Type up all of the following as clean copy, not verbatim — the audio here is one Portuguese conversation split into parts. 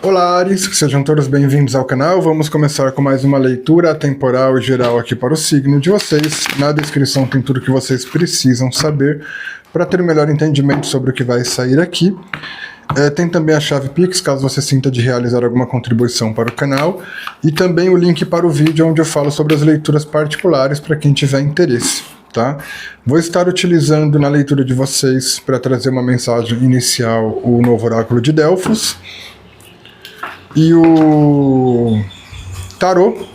Olá, Ares, sejam todos bem-vindos ao canal. Vamos começar com mais uma leitura temporal e geral aqui para o signo de vocês. Na descrição tem tudo que vocês precisam saber para ter um melhor entendimento sobre o que vai sair aqui. Tem também a chave Pix, caso você sinta de realizar alguma contribuição para o canal. E também o link para o vídeo onde eu falo sobre as leituras particulares para quem tiver interesse. Tá? Vou estar utilizando na leitura de vocês para trazer uma mensagem inicial o novo oráculo de Delfos e o tarô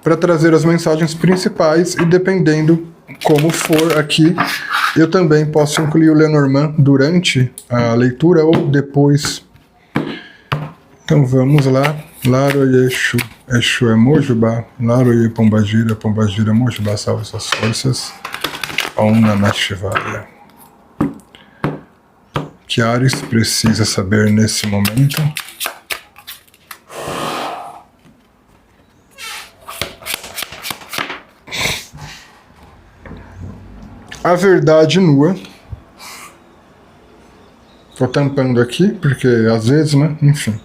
para trazer as mensagens principais, e dependendo como for aqui, eu também posso incluir o Lenormand durante a leitura ou depois. Então vamos lá. Laroye Exu, Exu é Mojubá, Laroye Pombagira, Pombagira Mojubá, salve suas forças. Om Namah Shivaya. Que Ares precisa saber nesse momento? A verdade nua. Tô tampando aqui, porque às vezes, né? Enfim.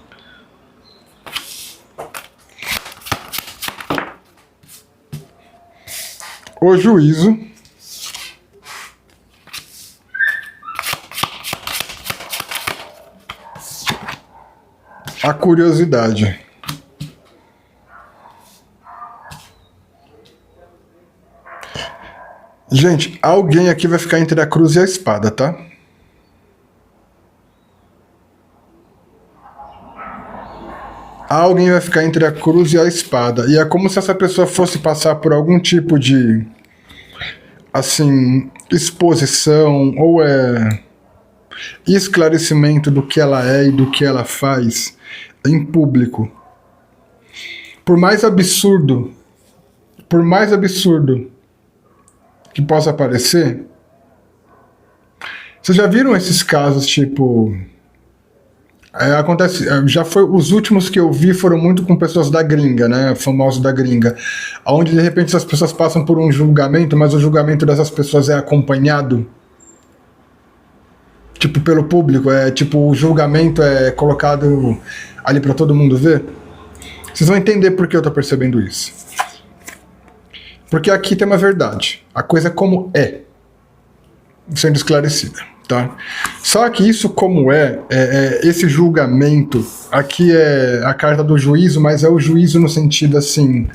O juízo. A curiosidade. Gente, alguém aqui vai ficar entre a cruz e a espada, tá? Alguém vai ficar entre a cruz e a espada. E é como se essa pessoa fosse passar por algum tipo de, assim, exposição ou esclarecimento do que ela é e do que ela faz em público. Por mais absurdo que possa parecer, vocês já viram esses casos, tipo, acontece, já foi, os últimos que eu vi foram muito com pessoas da gringa, né, famosos da gringa, onde de repente as pessoas passam por um julgamento, mas o julgamento dessas pessoas é acompanhado, tipo, pelo público, tipo, o julgamento é colocado ali para todo mundo ver. Vocês vão entender por que eu tô percebendo isso. Porque aqui tem uma verdade. A coisa como é sendo esclarecida, tá? Só que isso como esse julgamento, aqui é a carta do juízo, mas é o juízo no sentido assim,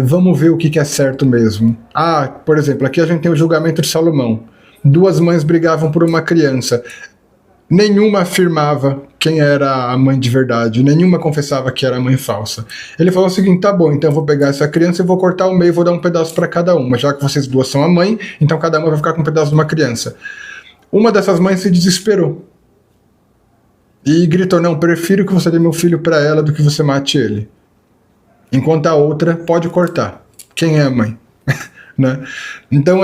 vamos ver o que é certo mesmo. Ah, por exemplo, aqui a gente tem o julgamento de Salomão. Duas mães brigavam por uma criança. Nenhuma afirmava quem era a mãe de verdade, nenhuma confessava que era a mãe falsa. Ele falou o seguinte: tá bom, então eu vou pegar essa criança e vou cortar o meio e vou dar um pedaço para cada uma. Já que vocês duas são a mãe, então cada uma vai ficar com um pedaço de uma criança. Uma dessas mães se desesperou e gritou: não, prefiro que você dê meu filho para ela do que você mate ele. Enquanto a outra pode cortar. Quem é a mãe? Né? Então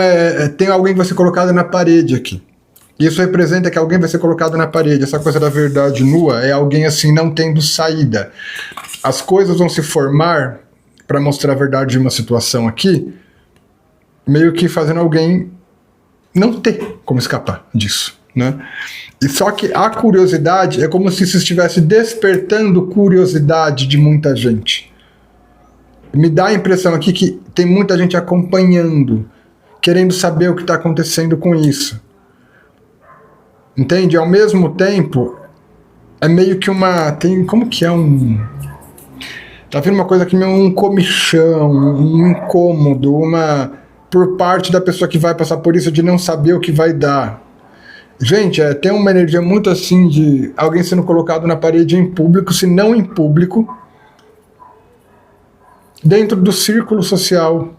tem alguém que vai ser colocado na parede aqui. Isso representa que alguém vai ser colocado na parede. Essa coisa da verdade nua é alguém assim não tendo saída. As coisas vão se formar para mostrar a verdade de uma situação aqui, meio que fazendo alguém não ter como escapar disso, né? E só que a curiosidade é como se isso estivesse despertando curiosidade de muita gente. Me dá a impressão aqui que tem muita gente acompanhando, querendo saber o que está acontecendo com isso. Entende? Ao mesmo tempo, é meio que como que é tá vendo uma coisa aqui, meio um comichão, um incômodo, por parte da pessoa que vai passar por isso, de não saber o que vai dar. Gente, tem uma energia muito assim de alguém sendo colocado na parede em público, se não em público, dentro do círculo social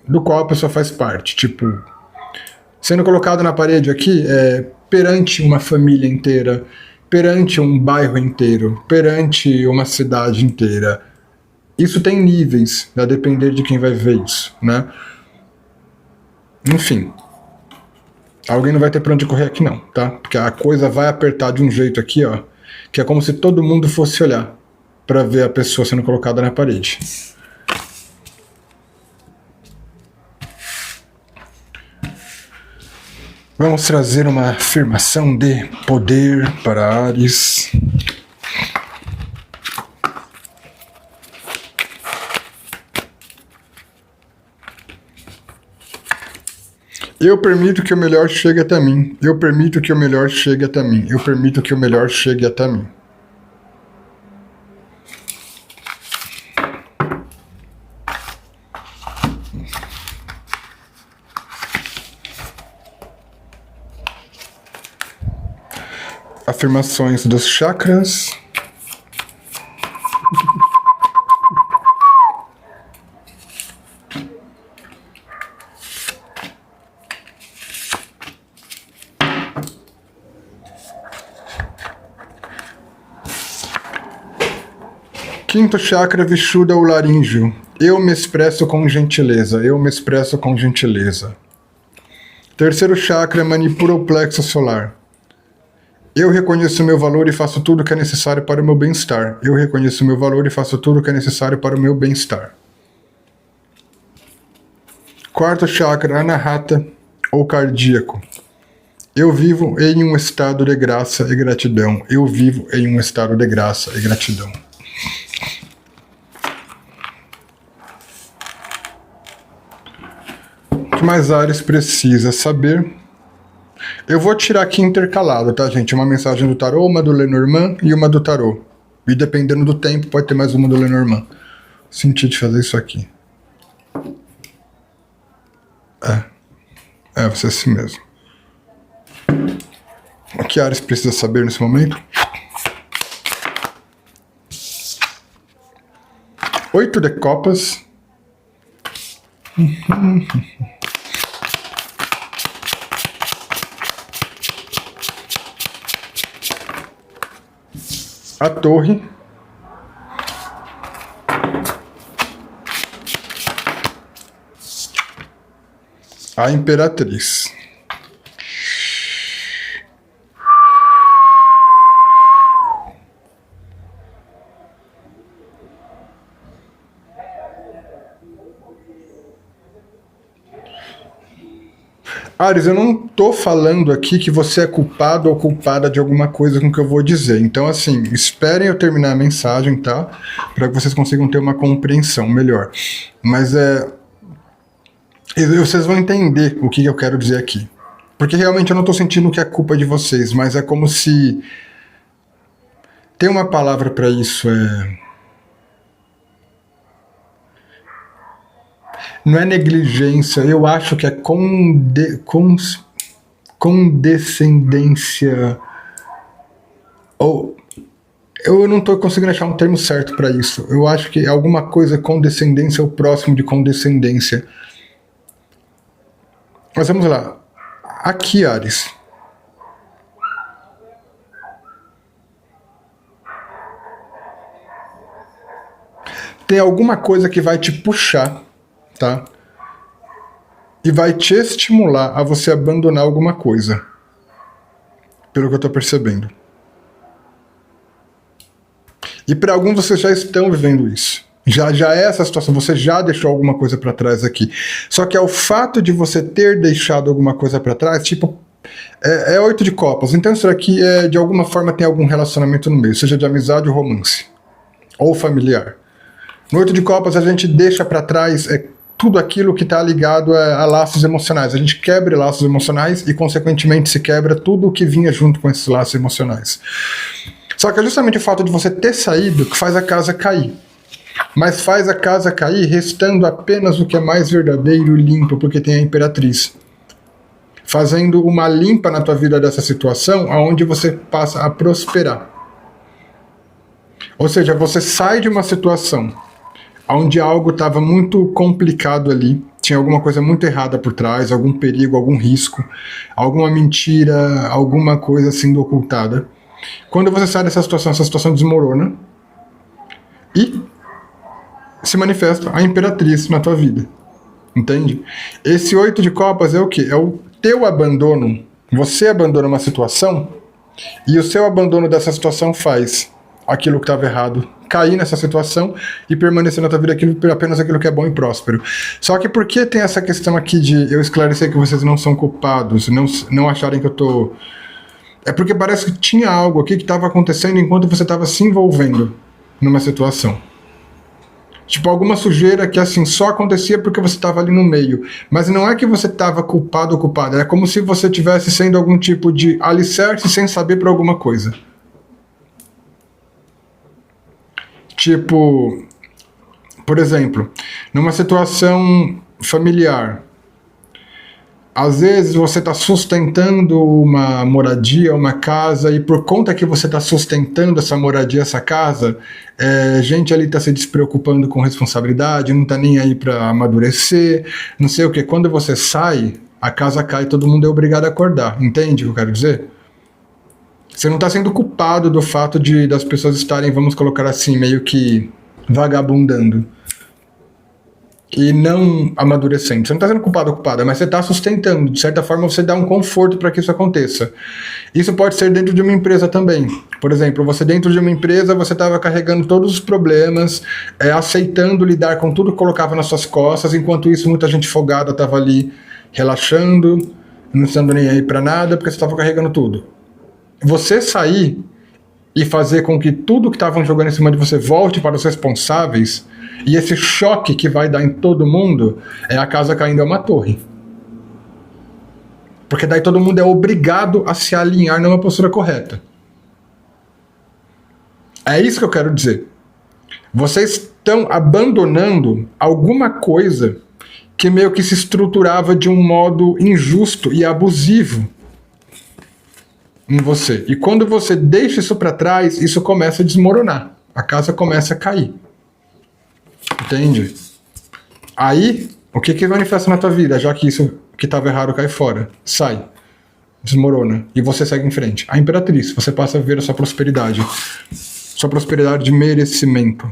do qual a pessoa faz parte. Tipo, sendo colocado na parede aqui, perante uma família inteira, perante um bairro inteiro, perante uma cidade inteira. Isso tem níveis, a depender de quem vai ver isso, né? Enfim, alguém não vai ter pra onde correr aqui não, tá? Porque a coisa vai apertar de um jeito aqui, ó, que é como se todo mundo fosse olhar pra ver a pessoa sendo colocada na parede. Vamos trazer uma afirmação de poder para Áries. Eu permito que o melhor chegue até mim. Eu permito que o melhor chegue até mim. Eu permito que o melhor chegue até mim. Afirmações dos chakras. Quinto chakra, Vishuddha ou laríngeo. Eu me expresso com gentileza. Eu me expresso com gentileza. Terceiro chakra, Manipura ou plexo solar. Eu reconheço o meu valor e faço tudo o que é necessário para o meu bem-estar. Eu reconheço o meu valor e faço tudo o que é necessário para o meu bem-estar. Quarto chakra, Anahata ou cardíaco. Eu vivo em um estado de graça e gratidão. Eu vivo em um estado de graça e gratidão. O que mais Áries precisa saber? Eu vou tirar aqui intercalado, tá, gente? Uma mensagem do tarô, uma do Lenormand e uma do tarô. E dependendo do tempo, pode ter mais uma do Lenormand. Senti de fazer isso aqui. Vai ser assim mesmo. O que Áries precisa saber nesse momento? 8 de copas. A torre. A imperatriz. Áries, eu não tô falando aqui que você é culpado ou culpada de alguma coisa com o que eu vou dizer. Então, assim, esperem eu terminar a mensagem, tá? Para que vocês consigam ter uma compreensão melhor. Mas vocês vão entender o que eu quero dizer aqui. Porque realmente eu não tô sentindo que é culpa de vocês, mas é como se... Tem uma palavra para isso, Não é negligência, eu acho que é condescendência. Ou eu não estou conseguindo achar um termo certo para isso. Eu acho que alguma coisa condescendência ou próximo de condescendência. Mas vamos lá. Aqui, Áries. Tem alguma coisa que vai te puxar, tá? E vai te estimular a você abandonar alguma coisa. Pelo que eu tô percebendo. E para alguns vocês já estão vivendo isso. Já é essa situação, você já deixou alguma coisa para trás aqui. Só que é o fato de você ter deixado alguma coisa para trás, tipo, é 8 de copas. Então isso aqui de alguma forma tem algum relacionamento no meio, seja de amizade ou romance. Ou familiar. No 8 de copas a gente deixa para trás tudo aquilo que está ligado a laços emocionais. A gente quebra laços emocionais e, consequentemente, se quebra tudo o que vinha junto com esses laços emocionais. Só que é justamente o fato de você ter saído que faz a casa cair. Mas faz a casa cair restando apenas o que é mais verdadeiro e limpo, porque tem a imperatriz. Fazendo uma limpa na tua vida dessa situação, onde você passa a prosperar. Ou seja, você sai de uma situação onde algo estava muito complicado ali, tinha alguma coisa muito errada por trás, algum perigo, algum risco, alguma mentira, alguma coisa sendo ocultada. Quando você sai dessa situação, essa situação desmorona e se manifesta a imperatriz na tua vida. Entende? Esse 8 de copas é o quê? É o teu abandono. Você abandona uma situação e o seu abandono dessa situação faz aquilo que estava errado cair nessa situação e permanecer na tua vida apenas aquilo que é bom e próspero. Só que por que tem essa questão aqui de eu esclarecer que vocês não são culpados, não acharem que eu tô... É porque parece que tinha algo aqui que estava acontecendo enquanto você estava se envolvendo numa situação. Tipo, alguma sujeira que assim só acontecia porque você estava ali no meio. Mas não é que você estava culpado ou culpada, é como se você estivesse sendo algum tipo de alicerce sem saber para alguma coisa. Tipo, por exemplo, numa situação familiar, às vezes você está sustentando uma moradia, uma casa, e por conta que você está sustentando essa moradia, essa casa, gente ali está se despreocupando com responsabilidade, não está nem aí para amadurecer, não sei o que. Quando você sai, a casa cai, todo mundo é obrigado a acordar. Entende o que eu quero dizer? Você não está sendo culpado do fato das pessoas estarem, vamos colocar assim, meio que vagabundando e não amadurecendo. Você não está sendo culpado ou culpada, mas você está sustentando. De certa forma, você dá um conforto para que isso aconteça. Isso pode ser dentro de uma empresa também. Por exemplo, você dentro de uma empresa, você estava carregando todos os problemas, aceitando lidar com tudo que colocava nas suas costas, enquanto isso muita gente folgada estava ali relaxando, não estando nem aí para nada, porque você estava carregando tudo. Você sair e fazer com que tudo que estavam jogando em cima de você volte para os responsáveis, e esse choque que vai dar em todo mundo, a casa caindo é uma torre. Porque daí todo mundo é obrigado a se alinhar numa postura correta. É isso que eu quero dizer. Vocês estão abandonando alguma coisa que meio que se estruturava de um modo injusto e abusivo em você. E quando você deixa isso para trás, isso começa a desmoronar. A casa começa a cair. Entende? Aí, o que manifesta na tua vida, já que isso que estava errado cai fora? Sai. Desmorona. E você segue em frente. A Imperatriz, você passa a ver a sua prosperidade. Sua prosperidade de merecimento.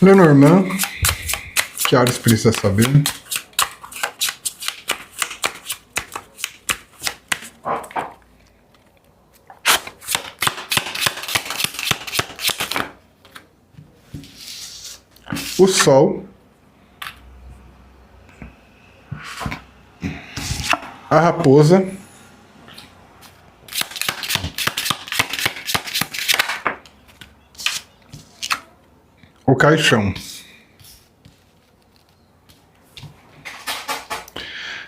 Lenormand, que Ares precisa saber? O Sol, a Raposa, o Caixão.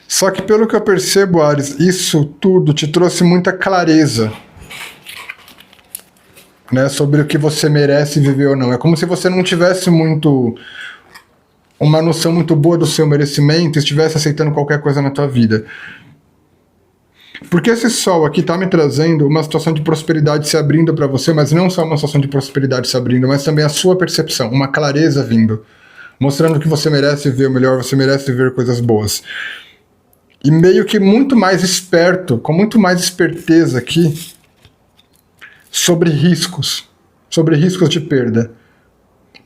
Só que pelo que eu percebo, Ares, isso tudo te trouxe muita clareza, né, sobre o que você merece viver ou não. É como se você não tivesse uma noção muito boa do seu merecimento e estivesse aceitando qualquer coisa na tua vida. Porque esse Sol aqui está me trazendo uma situação de prosperidade se abrindo para você, mas não só uma situação de prosperidade se abrindo, mas também a sua percepção, uma clareza vindo, mostrando que você merece ver o melhor, você merece ver coisas boas. E meio que muito mais esperto, com muito mais esperteza aqui, sobre riscos de perda.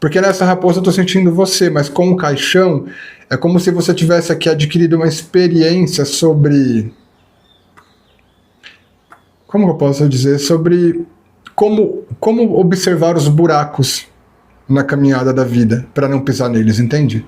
Porque nessa raposa eu estou sentindo você, mas com o Caixão é como se você tivesse aqui adquirido uma experiência sobre... Como eu posso dizer? Sobre como observar os buracos na caminhada da vida, para não pisar neles, entende?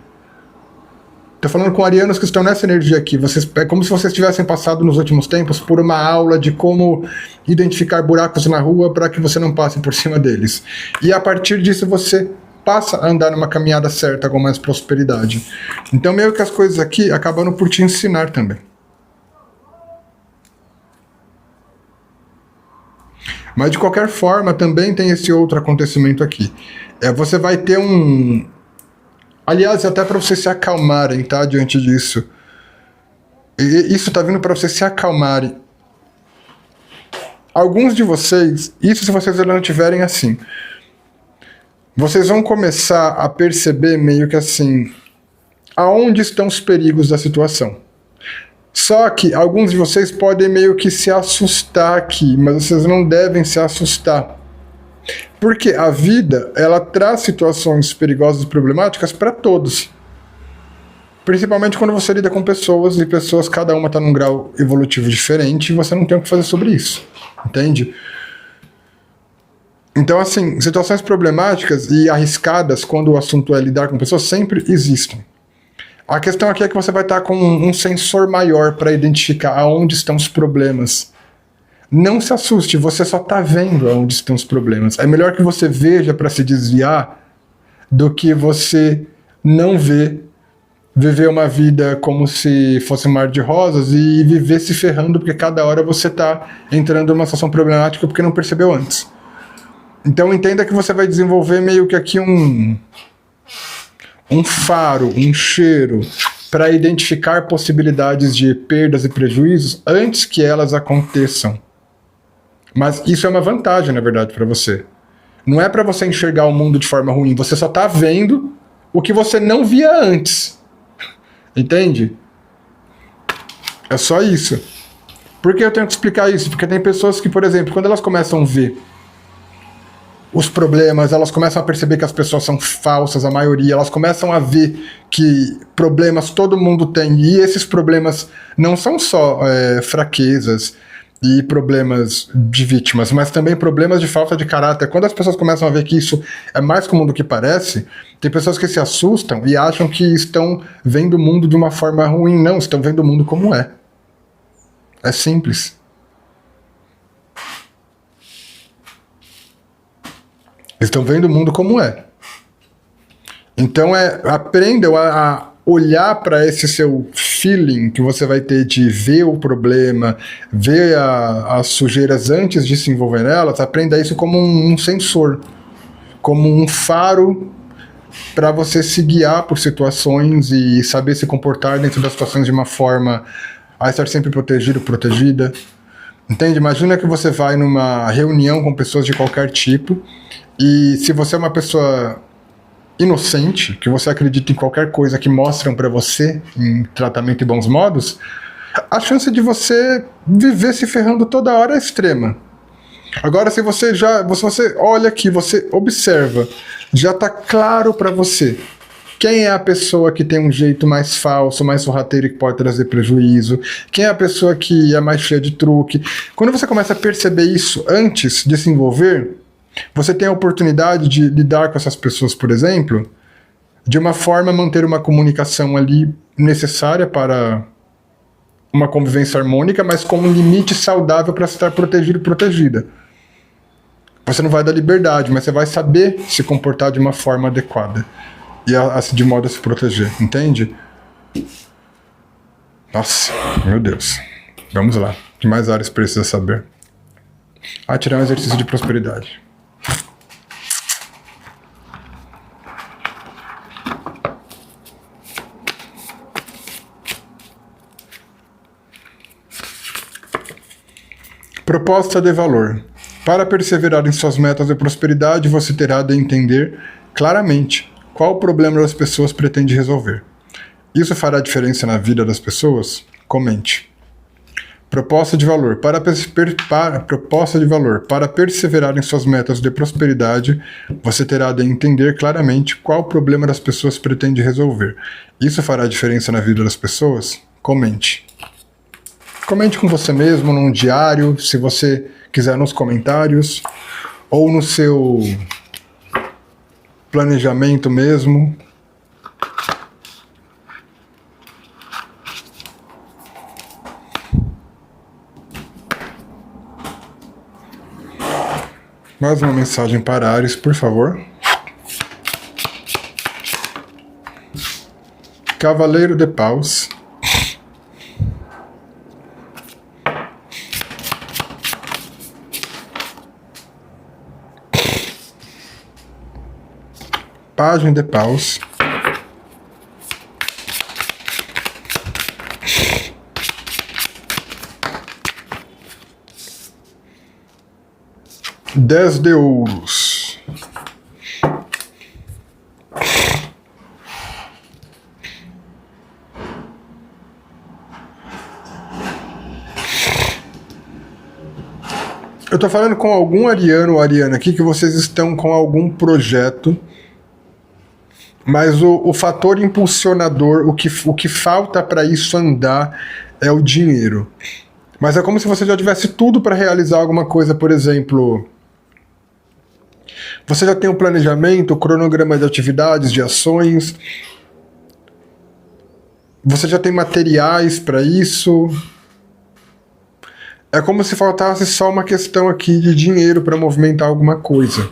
Estou falando com arianos que estão nessa energia aqui. É como se vocês tivessem passado nos últimos tempos por uma aula de como identificar buracos na rua para que você não passe por cima deles. E a partir disso você passa a andar numa caminhada certa com mais prosperidade. Então meio que as coisas aqui acabam por te ensinar também. Mas de qualquer forma também tem esse outro acontecimento aqui. Você vai ter um... Aliás, até para vocês se acalmarem, tá? Diante disso. E isso tá vindo para vocês se acalmarem. Alguns de vocês, isso se vocês não tiverem assim, vocês vão começar a perceber meio que assim, aonde estão os perigos da situação. Só que alguns de vocês podem meio que se assustar aqui, mas vocês não devem se assustar. Porque a vida, ela traz situações perigosas e problemáticas para todos. Principalmente quando você lida com pessoas, e pessoas, cada uma está num grau evolutivo diferente, e você não tem o que fazer sobre isso. Entende? Então, assim, situações problemáticas e arriscadas quando o assunto é lidar com pessoas sempre existem. A questão aqui é que você vai estar com um sensor maior para identificar aonde estão os problemas. Não se assuste, você só está vendo aonde estão os problemas. É melhor que você veja para se desviar do que você não ver, viver uma vida como se fosse um mar de rosas e viver se ferrando porque cada hora você está entrando numa situação problemática porque não percebeu antes. Então entenda que você vai desenvolver meio que aqui um faro, um cheiro para identificar possibilidades de perdas e prejuízos antes que elas aconteçam. Mas isso é uma vantagem, na verdade, para você. Não é para você enxergar o mundo de forma ruim, você só está vendo o que você não via antes. Entende? É só isso. Por que eu tenho que explicar isso? Porque tem pessoas que, por exemplo, quando elas começam a ver os problemas, elas começam a perceber que as pessoas são falsas, a maioria, elas começam a ver que problemas todo mundo tem, e esses problemas não são só fraquezas e problemas de vítimas, mas também problemas de falta de caráter. Quando as pessoas começam a ver que isso é mais comum do que parece, tem pessoas que se assustam e acham que estão vendo o mundo de uma forma ruim. Não, estão vendo o mundo como é. É simples. Estão vendo o mundo como é. Então aprendam a olhar para esse seu feeling que você vai ter de ver o problema, ver as sujeiras antes de se envolver nelas. Aprenda isso como um sensor, como um faro para você se guiar por situações e saber se comportar dentro das situações de uma forma a estar sempre protegido, protegida. Entende? Imagina que você vai numa reunião com pessoas de qualquer tipo e se você é uma pessoa inocente, que você acredita em qualquer coisa que mostram para você em tratamento e bons modos, a chance de você viver se ferrando toda hora é extrema. Agora, se você olha aqui, você observa, já está claro para você quem é a pessoa que tem um jeito mais falso, mais sorrateiro e que pode trazer prejuízo, quem é a pessoa que é mais cheia de truque. Quando você começa a perceber isso antes de se envolver, você tem a oportunidade de lidar com essas pessoas, por exemplo, de uma forma a manter uma comunicação ali necessária para uma convivência harmônica, mas com um limite saudável para estar protegido e protegida. Você não vai dar liberdade, mas você vai saber se comportar de uma forma adequada e de modo a se proteger, entende? Nossa, meu Deus. Vamos lá. O que mais Ares precisa saber? Tirar um exercício de prosperidade. Proposta de valor. Para perseverar em suas metas de prosperidade, você terá de entender claramente qual o problema das pessoas pretende resolver. Isso fará diferença na vida das pessoas? Comente. Proposta de valor. Proposta de valor. Para perseverar em suas metas de prosperidade, você terá de entender claramente qual o problema das pessoas pretende resolver. Isso fará diferença na vida das pessoas? Comente. Comente com você mesmo, num diário, se você quiser nos comentários, ou no seu planejamento mesmo. Mais uma mensagem para Ares, por favor. Cavaleiro de Paus. Página de Paus. Dez de ouros. Eu tô falando com algum ariano ou ariana aqui que vocês estão com algum projeto, mas o fator impulsionador, o que falta para isso andar é o dinheiro. Mas é como se você já tivesse tudo para realizar alguma coisa, por exemplo, Você já tem um planejamento, um cronograma de atividades, de ações. Você já tem materiais para isso. É como se faltasse só uma questão aqui de dinheiro para movimentar alguma coisa.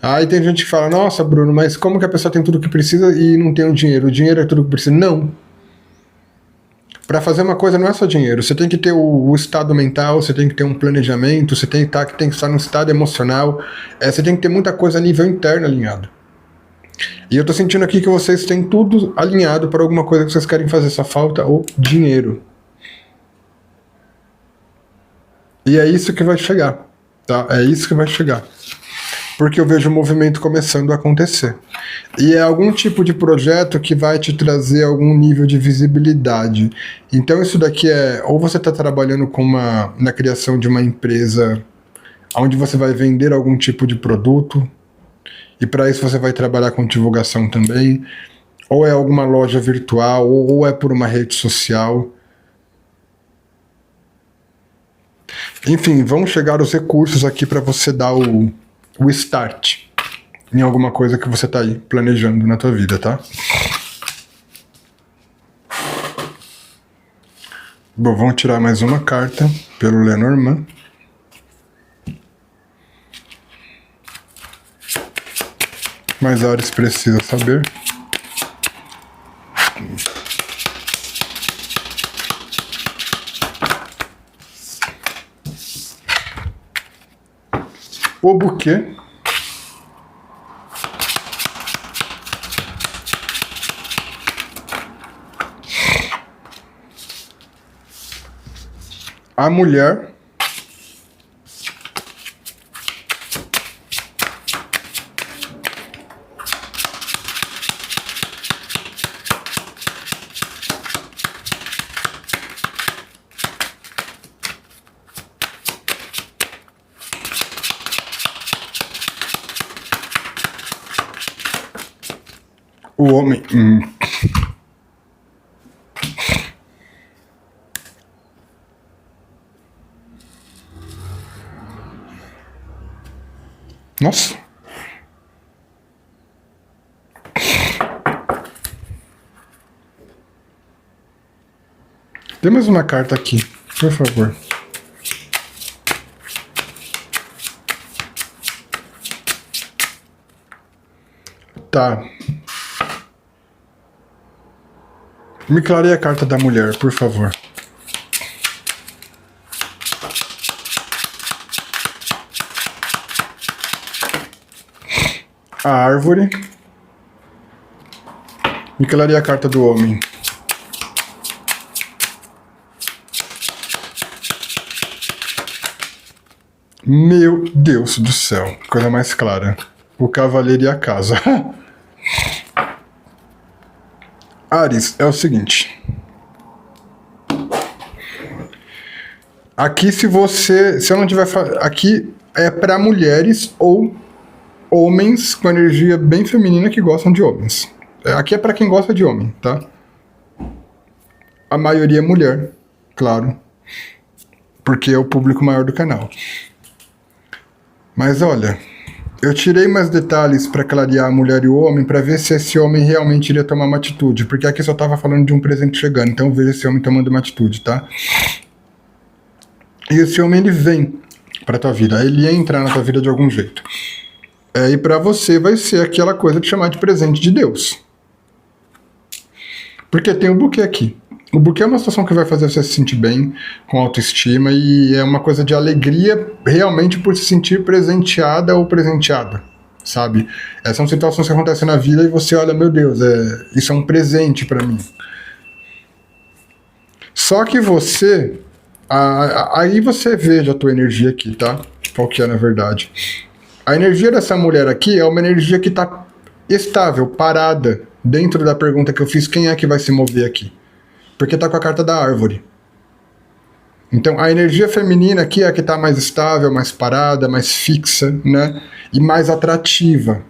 Aí tem gente que fala, nossa, Bruno, mas como que a pessoa tem tudo o que precisa e não tem o dinheiro? O dinheiro é tudo o que precisa. Não. Para fazer uma coisa não é só dinheiro. Você tem que ter o estado mental, você tem que ter um planejamento, você tem que estar num estado emocional. Você tem que ter muita coisa a nível interno alinhado. E eu tô sentindo aqui que vocês têm tudo alinhado para alguma coisa que vocês querem fazer. Só falta o dinheiro. E é isso que vai chegar. Tá? É isso que vai chegar. Porque eu vejo o movimento começando a acontecer. E é algum tipo de projeto que vai te trazer algum nível de visibilidade. Então isso daqui ou você está trabalhando na criação de uma empresa onde você vai vender algum tipo de produto, e para isso você vai trabalhar com divulgação também, ou é alguma loja virtual, ou é por uma rede social. Enfim, vão chegar os recursos aqui para você dar o start em alguma coisa que você tá aí planejando na tua vida, tá? Bom, vamos tirar mais uma carta pelo Lenormand. Mas Ares precisa saber. O buquê. A mulher. O homem. Nossa. Tem mais uma carta aqui, por favor. Tá. Me clareie a carta da mulher, por favor. A árvore. Me clareie a carta do homem. Meu Deus do céu, coisa mais clara. O cavaleiro e a casa. Áries, é o seguinte. Aqui se eu não tiver... Aqui é para mulheres ou homens com energia bem feminina que gostam de homens. Aqui é para quem gosta de homem, tá? A maioria é mulher, claro. Porque é o público maior do canal. Mas olha, eu tirei mais detalhes para clarear a mulher e o homem para ver se esse homem realmente iria tomar uma atitude. Porque aqui só tava falando de um presente chegando, então veja esse homem tomando uma atitude, tá? E esse homem, ele vem pra tua vida, ele ia entrar na tua vida de algum jeito. E pra você vai ser aquela coisa de chamar de presente de Deus. Porque tem o buquê aqui. O buquê é uma situação que vai fazer você se sentir bem, com autoestima, e é uma coisa de alegria realmente por se sentir presenteada ou presenteada, sabe? Essas são situações que acontecem na vida e você olha, meu Deus, isso é um presente pra mim. Só que você... aí você veja a tua energia aqui, tá? Qual que é, na verdade. A energia dessa mulher aqui é uma energia que tá estável, parada, dentro da pergunta que eu fiz, quem é que vai se mover aqui? Porque tá com a carta da árvore. Então, a energia feminina aqui é a que tá mais estável, mais parada, mais fixa, né? E mais atrativa.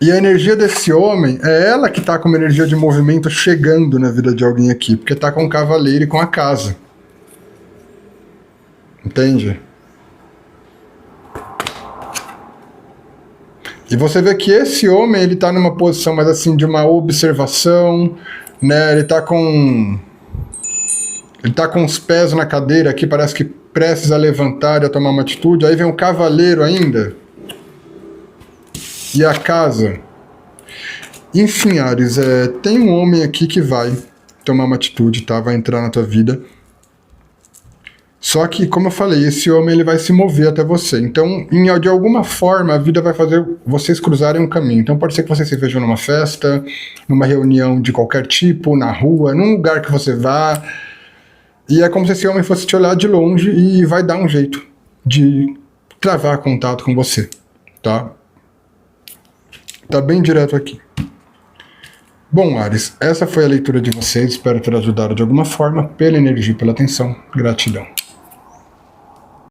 E a energia desse homem é ela que tá com uma energia de movimento chegando na vida de alguém aqui, porque tá com o cavaleiro e com a casa. Entende? E você vê que esse homem, ele tá numa posição mais assim de uma observação, né? Ele tá com os pés na cadeira aqui, parece que prestes a levantar e a tomar uma atitude. Aí vem um cavaleiro ainda. E a casa. Enfim, Ares, tem um homem aqui que vai tomar uma atitude, tá? Vai entrar na tua vida. Só que, como eu falei, esse homem ele vai se mover até você. Então, de alguma forma, a vida vai fazer vocês cruzarem um caminho. Então, pode ser que vocês se vejam numa festa, numa reunião de qualquer tipo, na rua, num lugar que você vá. E é como se esse homem fosse te olhar de longe e vai dar um jeito de travar contato com você, tá? Tá bem direto aqui. Bom, Ares, essa foi a leitura de vocês. Espero ter ajudado de alguma forma. Pela energia e pela atenção. Gratidão.